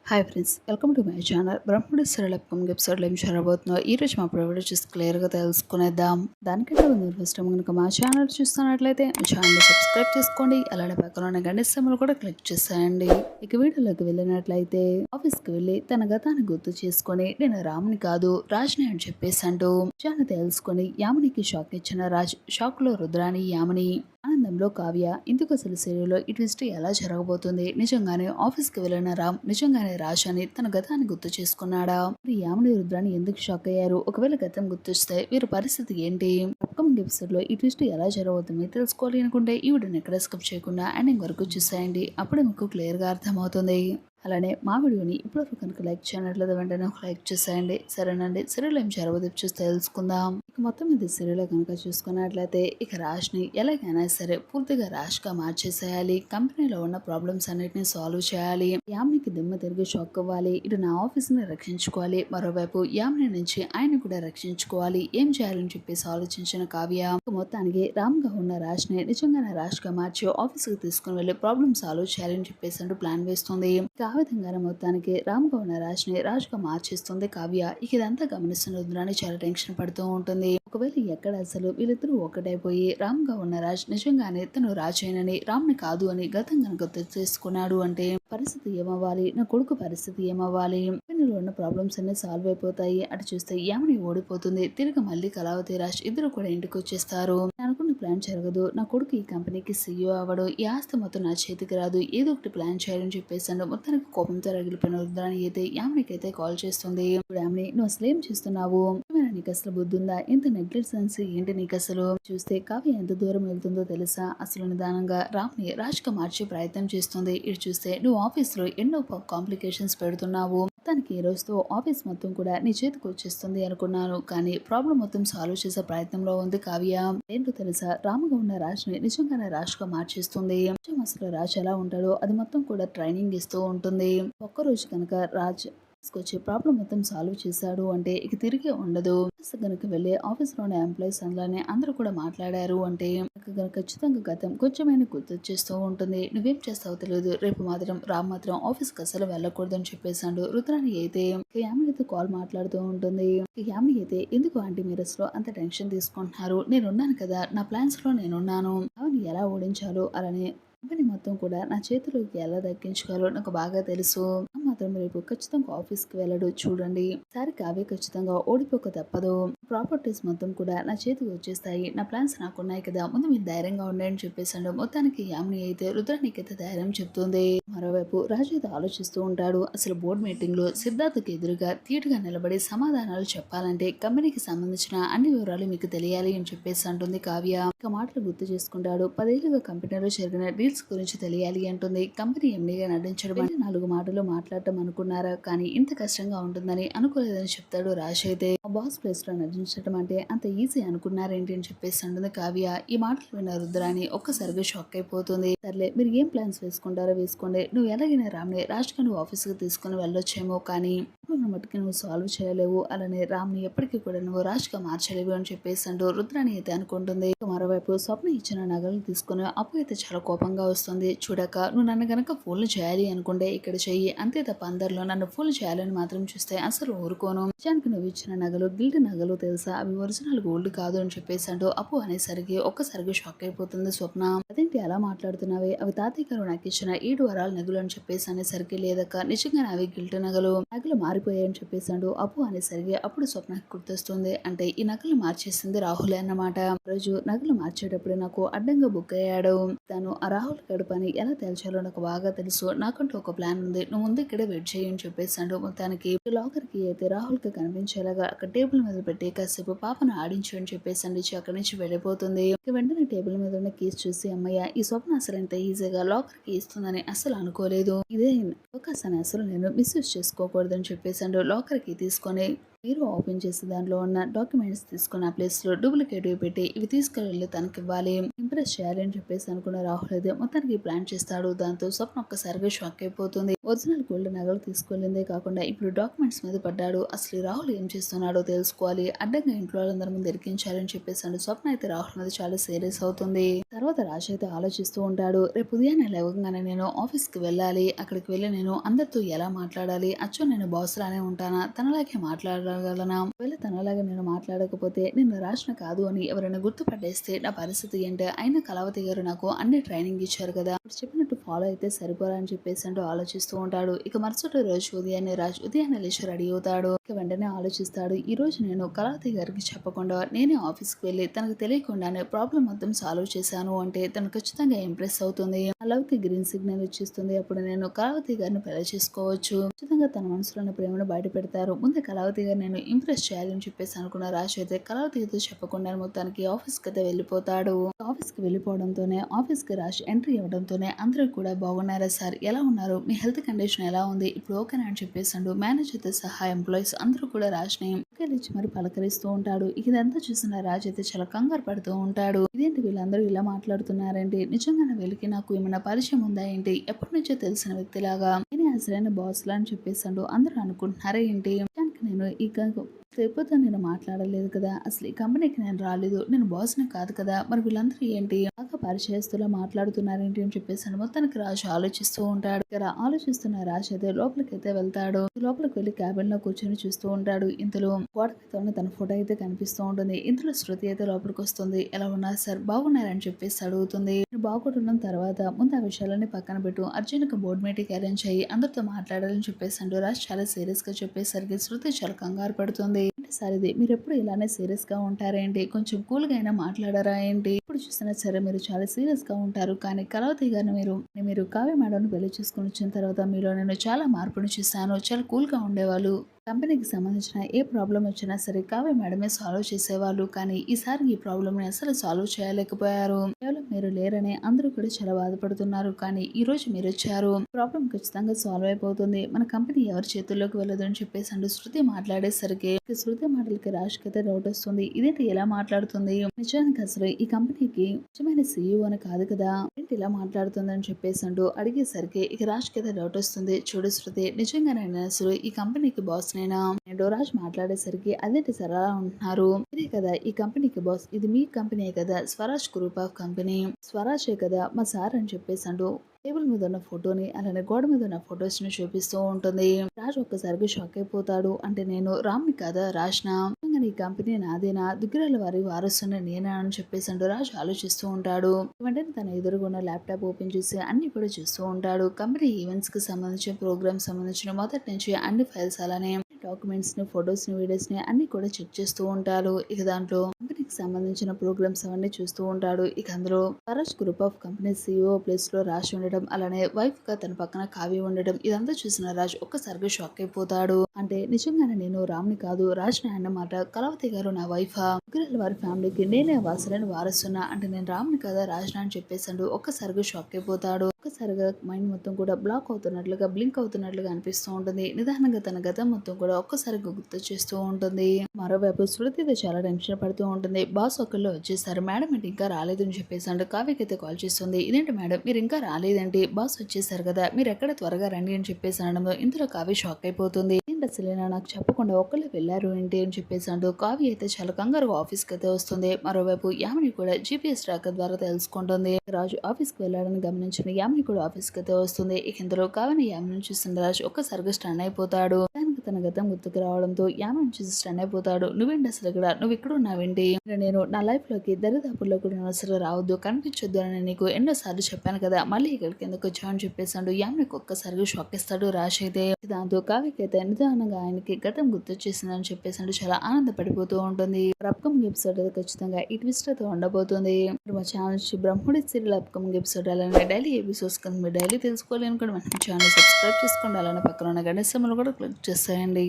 Hi friends, welcome to my channel. Brahmadi Sarala ఎపిసోడ్లో ఏం జరగబోతుందో ఈ రోజు మా ప్రైవేట్ చూసి క్లియర్గా తెలుసుకునేద్దాం. దానికంటే ముందు ఫస్ట్ టైం కనుక మా ఛానల్ చూస్తున్నట్లయితే మా ఛానల్ సబ్స్క్రైబ్ చేసుకోండి. అలానే పక్కన ఉన్న గంట సింబల్ కూడా క్లిక్ చేసేయండి. ఇక వీడియోలోకి వెళ్ళినట్లయితే ఆఫీస్కి వెళ్ళి తన గతాన్ని గుర్తు చేసుకొని నేను రాముని కాదు రాజ్ని అని చెప్పేసి అంటూ చాలా తెలుసుకొని యామినికి షాక్ ఇచ్చిన రాజ్, షాక్ లో రుద్రాని యామిని, ఆనందంలో కావ్య. ఇందుకు అసలు సీరియల్లో ఈ ట్విస్ట్ ఎలా జరగబోతుంది? నిజంగానే ఆఫీస్కి వెళ్ళిన రామ్ నిజంగానే రాజ్ అని తన గతాన్ని గుర్తు చేసుకున్నాడా? మరి యామిని రుద్రాని ఎందుకు షాక్ అయ్యారు? ఒకవేళ గతం గుర్తొస్తే వీరి పరిస్థితి ఏంటి? అప్కమింగ్ ఎపిసోడ్ లో ఈ ట్విస్ట్ ఎలా జరగబోతుంది తెలుసుకోవాలి అనుకుంటే ఈ వీడియోని ఎక్కడ స్కిప్ చేయకుండా ఎండింగ్ వరకు చూసేయండి. అప్పుడే మీకు క్లియర్ గా అర్థమవుతుంది. అలానే మా వీడియోని ఇప్పుడు కనుక లైక్ చేయనట్లేదు వెంటనే ఒక లైక్ చేసేయండి. సరేనండి, సీరియల్ ఏం జరగబోదు చూసి తెలుసుకుందాం. ఇక మొత్తం ఇది సీరియల్ కనుక చూసుకున్నట్లయితే ఇక రాజ్ని ఎలాగైనా సరే పూర్తిగా గా మార్చేసేయాలి. కంపెనీలో ఉన్న ప్రాబ్లమ్స్ అన్నిటిని సాల్వ్ చేయాలి. యామినికి దిమ్మ తిరిగి షాక్ అవ్వాలి. ఇటు నా ఆఫీస్ ని రక్షించుకోవాలి, మరోవైపు యామిని నుంచి ఆయన కూడా రక్షించుకోవాలి. ఏం చేయాలని చెప్పేసి ఆలోచించిన కావ్య మొత్తానికి రామ్ గా ఉన్న రాజ్ని నిజంగానే గా మార్చి ఆఫీస్ కి తీసుకుని వెళ్లి ప్రాబ్లమ్ సాల్వ్ చేయాలని చెప్పేసి అంటూ ప్లాన్ వేస్తుంది. ఆ విధంగానే మొత్తానికి రామ్ గా ఉన్న రాజ్ని గా మార్చేస్తుంది కావ్య. ఇక ఇదంతా గమనిస్తున్న రుద్రాని చాలా టెన్షన్ పడుతూ ఉంటుంది. ఒకవేళ ఎక్కడ అసలు వీళ్ళిద్దరూ ఒకటైపోయి రామ్ గా ఉన్న రాజ్ నిజంగానే తను రాజేనని రామ్ని కాదు అని గతం కనుక తెలుసుకున్నాడు అంటే పరిస్థితి ఏమవ్వాలి? నా కొడుకు పరిస్థితి ఏమవ్వాలి? కంపెనీలో ఉన్న ప్రాబ్లమ్స్ అన్ని సాల్వ్ అయిపోతాయి. అటు చూస్తే యామిని ఓడిపోతుంది. తిరిగి మళ్ళీ కళావతి రాజ్ ఇద్దరు కూడా ఇంటికి వచ్చేస్తారు. అనుకున్న ప్లాన్ జరగదు. నా కొడుకు ఈ కంపెనీకి సీఈఓ అవ్వడు. ఈ ఆస్తి మొత్తం నా చేతికి రాదు. ఏదో ఒకటి ప్లాన్ చేయాలని చెప్పేసాను. మొత్తానికి కోపంతో రగిలిపోయిన రుద్రాని అయితే యామినికి అయితే కాల్ చేస్తుంది. యామిని, నువ్వు అసలు ఏం చేస్తున్నావు? నీకు అసలు బుద్ధి ఉందా? ఎంత నెగ్లిజెన్స్ ఏంటి నీకు అసలు? చూస్తే కావ్య ఎంత దూరం వెళ్తుందో తెలుసా? అసలు నిదానంగా రామ్ని గా మార్చే ప్రయత్నం చేస్తుంది. ఇటు చూస్తే నువ్వు ఆఫీస్ లో ఎన్నో కాంప్లికేషన్స్ పెడుతున్నావు. మొత్తానికి ఈ రోజుతో ఆఫీస్ మొత్తం కూడా నీ చేతికి వచ్చేస్తుంది అనుకున్నాను, కానీ ప్రాబ్లం మొత్తం సాల్వ్ చేసే ప్రయత్నంలో ఉంది కావ్య. ఏంటో తెలుసా? రాముగా ఉన్న రాజ్ని నిజంగానే గా మార్చేస్తుంది. అసలు రాజ్ ఎలా ఉంటాడో అది మొత్తం కూడా ట్రైనింగ్ ఇస్తూ ఉంటుంది. ఒక్కరోజు కనుక రాజ్ వచ్చి ప్రాబ్లం మొత్తం సాల్వ్ చేశాడు అంటే ఇక తిరిగి ఉండదు. కనుక వెళ్ళి ఆఫీస్ లోని ఎంప్లాయీస్ అందరూ కూడా మాట్లాడారు అంటే ఖచ్చితంగా గతం కొంచెమైనా గుర్తొచ్చేస్తూ ఉంటుంది. నువ్వేం చేస్తావో తెలియదు, రేపు మాత్రం రామ్ మాత్రం ఆఫీస్ కి అసలు వెళ్ళకూడదని చెప్పేసాడు. రుద్రాని అయితే యామినితో కాల్ మాట్లాడుతూ ఉంటుంది. యామిని అయితే ఎందుకు ఆంటీ మీరు అసలు అంత టెన్షన్ తీసుకుంటున్నారు? నేనున్నాను కదా, నా ప్లాన్స్ లో నేనున్నాను. అవును, ఎలా ఓడించాలో అలానే కంపెనీ మొత్తం కూడా నా చేతిలోకి ఎలా దక్కించుకోవాలో నాకు బాగా తెలుసు. మాత్రం రేపు ఖచ్చితంగా ఆఫీస్ కి వెళ్ళడు. చూడండి, సారి కావ్య ఖచ్చితంగా ఓడిపోక తప్పదు. ప్రాపర్టీస్ మొత్తం కూడా నా చేతికి వచ్చేస్తాయి. నా ప్లాన్స్ నాకున్నాయి కదా, ముందు మీరు ధైర్యంగా ఉండండి చెప్పేసాడు. మొత్తానికి యామిని అయితే రుద్రానికి అయితే ధైర్యం చెప్తుంది. మరోవైపు రాజు అయితే ఆలోచిస్తూ ఉంటాడు. అసలు బోర్డు మీటింగ్ లో సిద్ధార్థకి ఎదురుగా ధీటుగా నిలబడి సమాధానాలు చెప్పాలంటే కంపెనీకి సంబంధించిన అన్ని వివరాలు మీకు తెలియాలి అని చెప్పేసి అంటుంది కావ్య. ఇక మాటలు గుర్తు చేసుకుంటాడు. 10 ఏళ్లుగా కంపెనీలో జరిగిన డీల్స్ గురించి తెలియాలి అంటుంది. కంపెనీ ఎండీగా నటించడం 4 మాటలు మాట్లాడటం అనుకున్నారా, కానీ ఇంత కష్టంగా ఉంటుందని అనుకోలేదని చెప్తాడు రాజ్. అయితే బాస్ ప్లేస్ లో నటించడం అంటే అంత ఈజీ అనుకున్నారేంటి అని చెప్పేసి అంటుంది కావ్య. ఈ మాటలు విన్న రుద్రాని ఒక్కసారిగా షాక్ అయిపోతుంది. సర్లే, మీరు ఏం ప్లాన్స్ వేసుకుంటారో వేసుకోండి. నువ్వు ఎలాగైనా రామ్ని రాజ్గా నువ్వు ఆఫీస్కి తీసుకుని వెళ్ళొచ్చేమో, కానీ మట్టుకి నువ్వు సాల్వ్ చేయలేవు. అలానే రామ్ని ఎప్పటికీ కూడా నువ్వు రాజ్గా మార్చలేవు అని చెప్పేసి అంటూ రుద్రాని అయితే అనుకుంటుంది. మరోవైపు స్వప్న ఇచ్చిన నగలు తీసుకుని అప్పు అయితే చాలా కోపంగా వస్తుంది. చూడక, నువ్వు నన్ను గనక ఫోన్లు చేయాలి అనుకుంటే ఇక్కడ చెయ్యి, అంతే తప్ప అందరిలో నన్ను ఫోన్లు చేయాలని మాత్రం చూస్తే అసలు ఊరుకోను. నిజానికి నువ్వు ఇచ్చిన నగలు గిల్డ్ నగలు తెలుసా, అవి ఒరిజినల్ గోల్డ్ కాదు అని చెప్పేసి అంటూ అప్పు అనేసరికి ఒక్కసారిగా షాక్ అయిపోతుంది స్వప్న. అదేంటి అలా మాట్లాడుతున్నావే? అవి తాతయ్య గారు నాకు ఇచ్చిన 7 వారాల నగలు అని చెప్పేసి అనేసరికి లేదక్క, నిజంగానే అవి గిల్డ్ నగలు మారిపోయాయని చెప్పేసాడు. అప్పు అనేసరికి అప్పుడు స్వప్నకి గుర్తొస్తుంది. అంటే ఈ నగలు మార్చేసింది రాహులే అన్నమాట. రోజు నగలు మార్చేటప్పుడు నాకు అడ్డంగా బుక్ అయ్యాడు. తను ఆ రాహుల్ గడపని ఎలా తేల్చాలో నాకు బాగా తెలుసు. నాకంటూ ఒక ప్లాన్ ఉంది. నువ్వు ముందు ఇక్కడే వెయిట్ చేయని చెప్పేసాడు. మొత్తానికి లాకర్ కి అయితే రాహుల్ కి కనిపించేలాగా అక్కడ టేబుల్ మీద పెట్టి కాసేపు పాపను ఆడించు అని చెప్పేసి అక్కడి నుంచి వెళ్ళిపోతుంది. వెంటనే టేబుల్ మీద ఉన్న కీస్ చూసి అమ్మయ్య, ఈ స్వప్న అసలు ఎంత ఈజీగా లాకర్ కి ఇస్తుందని అసలు అనుకోలేదు. ఇదే అవకాశాన్ని అసలు నేను మిస్యూజ్ చేసుకోకూడదని చెప్పేసాడు. లాకర్ కి తీసుకొని మీరు ఓపెన్ చేసి దానిలో ఉన్న డాక్యుమెంట్స్ తీసుకుని ఆ ప్లేస్లో డూప్లికేట్ పెట్టి ఇవి తీసుకెళ్ళి తనకి ఇవ్వాలి, ఇంప్రెస్ చేయాలి అని చెప్పేసి అనుకున్న రాహుల్ అయితే మొత్తానికి ప్లాన్ చేస్తాడు. దాంతో స్వప్న ఒక్కసారిగా షాక్ అయిపోతుంది. ఒరిజినల్ గోల్డ్ నగలు తీసుకెళ్ళిందే కాకుండా ఇప్పుడు డాక్యుమెంట్స్ మీద పడ్డాడు. అసలు రాహుల్ ఏం చేస్తున్నాడో తెలుసుకోవాలి, అడ్డంగా ఇంట్లో వాళ్ళందరి ముందు ఇరికించాలని చెప్పేసి స్వప్న అయితే రాహుల్ మీద చాలా సీరియస్ అవుతుంది. తర్వాత రాజ్ అయితే ఆలోచిస్తూ ఉంటాడు. రేపు ఉదయాన్నే లేవగానే నేను ఆఫీస్ కి వెళ్ళాలి, అక్కడికి వెళ్ళి నేను అందరితో ఎలా మాట్లాడాలి, అచ్చో నేను బాస్ లానే ఉంటానా, తనలాగే మాట్లాడగలనా, ఒకవేళ తనలాగా నేను మాట్లాడకపోతే నేను రాసిన కాదు అని ఎవరైనా గుర్తుపట్టేస్తే నా పరిస్థితి ఏంటి, అయినా కళావతి గారు నాకు అన్ని ట్రైనింగ్ ఇచ్చారు కదా, చెప్పినట్టు ఫాలో అయితే సరిపోరా అని చెప్పేసి అంటూ ఆలోచిస్తూ ఉంటాడు. ఇక మరుసటి రోజు ఉదయాన్నే లేచి రెడీ అవుతాడు. ఇక వెంటనే ఆలోచిస్తాడు, ఈ రోజు నేను కళావతి గారికి చెప్పకుండా నేనే ఆఫీస్కి వెళ్ళి తనకు తెలియకుండానే ప్రాబ్లం మొత్తం సాల్వ్ చేశాను అంటే తను ఖచ్చితంగా ఇంప్రెస్ అవుతుంది, ఆ లవ్ కి గ్రీన్ సిగ్నల్ ఇచ్చిస్తుంది. అప్పుడు నేను కళావతి గారిని పెళ్లి చేసుకోవచ్చు, ఖచ్చితంగా తన మనసులో ఉన్న ప్రేమను బయట పెడతారు. ముందే కళావతి గారు నేను ఇంప్రెస్ చేయాలని చెప్పేసి అనుకున్న రాజు అయితే కళావతితో చెప్పకుండా మొత్తానికి ఆఫీస్ కి అయితే వెళ్ళిపోతాడు. ఆఫీస్ కి వెళ్ళిపోవడంతోనే ఆఫీస్ కి రాజ్ ఎంట్రీ ఇవ్వడంతోనే అందరూ కూడా బాగున్నారా సార్, ఎలా ఉన్నారు, మీ హెల్త్ కండిషన్ ఎలా ఉంది, ఇప్పుడు ఓకేనా అని చెప్పేసి మేనేజర్ తో సహా ఎంప్లాయీస్ అందరూ కూడా రాజ్ ని ఇచ్చి మరి పలకరిస్తూ ఉంటాడు. ఇదంతా చూసిన రాజ్ అయితే చాలా కంగారు పడుతూ ఉంటాడు. ఇదేంటి వీళ్ళందరూ ఇలా మాట్లాడుతున్నారేంటి, నిజంగానే వీళ్ళకి నాకు ఏమైనా పరిచయం ఉందా ఏంటి, ఎప్పటి నుంచో తెలిసిన వ్యక్తిలాగా నేనే అసలైన బాస్ లా అని చెప్పేసాడు అందరూ అనుకుంటున్నారా ఏంటి, నేను లేకపోతే నేను మాట్లాడలేదు కదా, అసలు ఈ కంపెనీకి నేను రాలేదు, నేను బాస్ని కాదు కదా, మరి వీళ్ళందరూ ఏంటి బాగా పరిచయస్తులా మాట్లాడుతున్నారేంటి అని చెప్పేసి మొత్తానికి రాజు ఆలోచిస్తూ ఉంటాడు. ఇక్కడ ఆలోచిస్తున్న రాజు అయితే లోపలికైతే వెళ్తాడు. లోపలికి వెళ్ళి క్యాబిన్ లో కూర్చొని చూస్తూ ఉంటాడు. ఇంతలో గోడ మీద తన ఫోటో అయితే కనిపిస్తూ ఉంటుంది. ఇంతలో శృతి అయితే లోపలికి వస్తుంది. ఎలా ఉన్నారు సార్, బాగున్నారని చెప్పేసి అడుగుతుంది. బాగుంటున్న తర్వాత ముందు ఆ విషయాలన్నీ పక్కన పెట్టు, అర్జున్కి బోర్డు మీటింగ్ అరేంజ్ అయ్యి అందరితో మాట్లాడాలని చెప్పేసి రాజు చాలా సీరియస్ గా చెప్పేసరికి శృతి చాలా కంగారు పడుతుంది. సరేది మీరు ఎప్పుడు ఇలానే సీరియస్ గా ఉంటారేంటి, కొంచెం కూల్ గా అయినా మాట్లాడారా ఏంటి, ఇప్పుడు చూసినా సరే మీరు చాలా సీరియస్ గా ఉంటారు, కానీ కళావతి గారిని మీరు కావ్య మేడం పెళ్లి చేసుకుని వచ్చిన తర్వాత మీలో నేను చాలా మార్పును చూశాను, చాలా కూల్ గా ఉండేవాళ్ళు, కంపెనీకి సంబంధించిన ఏ ప్రాబ్లం వచ్చినా సరే కావ్య మేడమే సాల్వ్ చేసేవాళ్ళు, కానీ ఈసారి ఈ ప్రాబ్లమ్ ని అసలు సాల్వ్ చేయలేకపోయారు, కేవలం మీరు లేరని అందరూ కూడా చాలా బాధపడుతున్నారు, కానీ ఈ రోజు మీరు వచ్చారు, ప్రాబ్లం ఖచ్చితంగా సాల్వ్ అయిపోతుంది, మన కంపెనీ ఎవరి చేతుల్లోకి వెళ్ళదు అని చెప్పేసి శృతి మాట్లాడేసరికి శృతి మాటలకి రాజ్ కి అయితే డౌట్ వస్తుంది. ఇదేంటి ఎలా మాట్లాడుతుంది, నిజానికి అసలు ఈ కంపెనీకి నిజమైన సీఈఓ అని కాదు కదా, ఏంటి ఇలా మాట్లాడుతుంది అని చెప్పేసి అడిగేసరికి ఇక రాజ్ కి అయితే డౌట్ వస్తుంది. చూడు శృతి, నిజంగానే నేను అసలు ఈ కంపెనీకి బాస్ నేనా, రాజ్ మాట్లాడేసరికి అదేంటి సార్ అలా ఉంటున్నారు, ఇదే కదా ఈ కంపెనీకి బాస్, ఇది మీ కంపెనీ కదా, స్వరాజ్ గ్రూప్ ఆఫ్ కంపెనీ, స్వరాజే కదా మా సార్ అని చెప్పేసి టేబుల్ మీద ఉన్న ఫోటోని అలానే గోడ మీద ఉన్న ఫొటోస్ ని చూపిస్తూ ఉంటుంది. రాజ్ ఒక్కసారిగా షాక్ అయిపోతాడు. అంటే నేను రామ్ని కదా రాజ్నా, ఈ కంపెనీ నాదేనా, దుగ్గిరాల వారి వారసుని నేనా అని చెప్పేసి రాజు ఆలోచిస్తూ ఉంటాడు. వెంటనే తన ఎదురుగున్న ల్యాప్టాప్ ఓపెన్ చేసి అన్ని కూడా చూస్తూ ఉంటాడు. కంపెనీ ఈవెంట్స్ కి సంబంధించిన ప్రోగ్రామ్స్ సంబంధించిన మొదటి నుంచి అన్ని ఫైల్స్ అలానే డాక్యుమెంట్స్ ని ఫొటోస్ ని వీడియోస్ ని అన్ని కూడా చెక్ చేస్తూ ఉంటాడు. ఇక దాంట్లో కంపెనీకి సంబంధించిన ప్రోగ్రామ్స్ అవన్నీ చూస్తూ ఉంటాడు. ఇక అందులో Swaraj group of company CEO place లో రాసి ఉండడం, అలానే వైఫ్ గా తన పక్కన కావ్య ఉండడం, ఇదంతా చూసిన రాజ్ ఒక్కసారిగా షాక్ అయిపోతాడు. అంటే నిజంగానే నేను రామ్ని కాదు రాజ్ని అన్నమాట, కళావతి గారు నా వైఫా, ఉగ్రల వారి ఫ్యామిలీకి నేనే వారసులని వారసున్నా, అంటే నేను రామ్ని కదా రాజ్నా అని చెప్పేసాడు. ఒక్కసారిగా షాక్ అయిపోతాడు. ఒక్కసారిగా మైండ్ మొత్తం కూడా బ్లాక్ అవుతున్నట్లుగా బ్లింక్ అవుతున్నట్లుగా అనిపిస్తూ ఉంటుంది. నిదానంగా తన గతం మొత్తం కూడా ఒక్కసారిగా గుర్తు చేస్తూ ఉంటుంది. మరోవైపు శృతి చాలా టెన్షన్ పడుతూ ఉంటుంది. బాస్ ఒకళ్ళు వచ్చేసారు, మేడం ఏంటి ఇంకా రాలేదని చెప్పేసి కావ్యకి అయితే కాల్ చేస్తుంది. ఇదేంటి మేడం మీరు ఇంకా రాలేదండి, బాస్ వచ్చేసారు కదా, మీరు ఎక్కడ త్వరగా రండి అని చెప్పేసి అనడంలో ఇందులో కావ్య షాక్ అయిపోతుంది. ఏంటి అసలేనా నాకు చెప్పకుండా ఒక్కళ్ళే వెళ్ళారు ఏంటి అని చెప్పేసి కావ్య అయితే చాలా కంగారుగా ఆఫీస్కి అయితే వస్తుంది. మరోవైపు యామిని కూడా జీపీఎస్ ట్రాకర్ ద్వారా తెలుసుకుంటుంది. రాజు ఆఫీస్కి వెళ్ళాడని గమనించిన యామిని కూడా ఆఫీస్కి అయితే వస్తుంది. ఇక ఇందులో కావ్యని యామిని చూసిన రాజు ఒక్కసారిగా స్టన్ అయిపోతాడు. తన గతం గుర్తుకు రావడంతో యామిని చూసి స్టన్ అయిపోతాడు. నువ్వేంటి అసలు ఇక్కడ, నువ్వు ఇక్కడ ఉన్నావేంటి, నేను నా లైఫ్ లోకి దరిదాపుల్లో కూడా అసలు రావద్దు, కనిపించొద్దు అని నీకు ఎన్నోసార్లు చెప్పాను కదా, మళ్ళీ ఇక్కడికి ఎందుకు వచ్చావు అని చెప్పేసాడు. యామినికి ఒక్కసారిగా షాక్ ఇస్తాడు రాజ్ అయితే. దాంతో కావ్యకి అయితే నిదానంగా ఆయనకి గతం గుర్తొచ్చేసిందని చెప్పేసాడు. చాలా ఆనందపడిపోతూ ఉంటుంది. అప్కమింగ్ ఎపిసోడ్ అయితే ఖచ్చితంగా ఈ ట్విస్ట్ అయితే ఉండబోతుంది. మా ఛానల్ బ్రహ్మడి సీరియల్ అప్కమింగ్ ఎపిసోడ్ అలానే డైలీ ఎపిసోడ్స్ కనుక మీరు డైలీ తెలుసుకోవాలి అనుకోండి మన ఛానల్ సబ్స్క్రైబ్ చేసుకోండి, అలానే పక్కన ఉన్న గంట సింబల్ కూడా క్లిక్ చేసేయండి.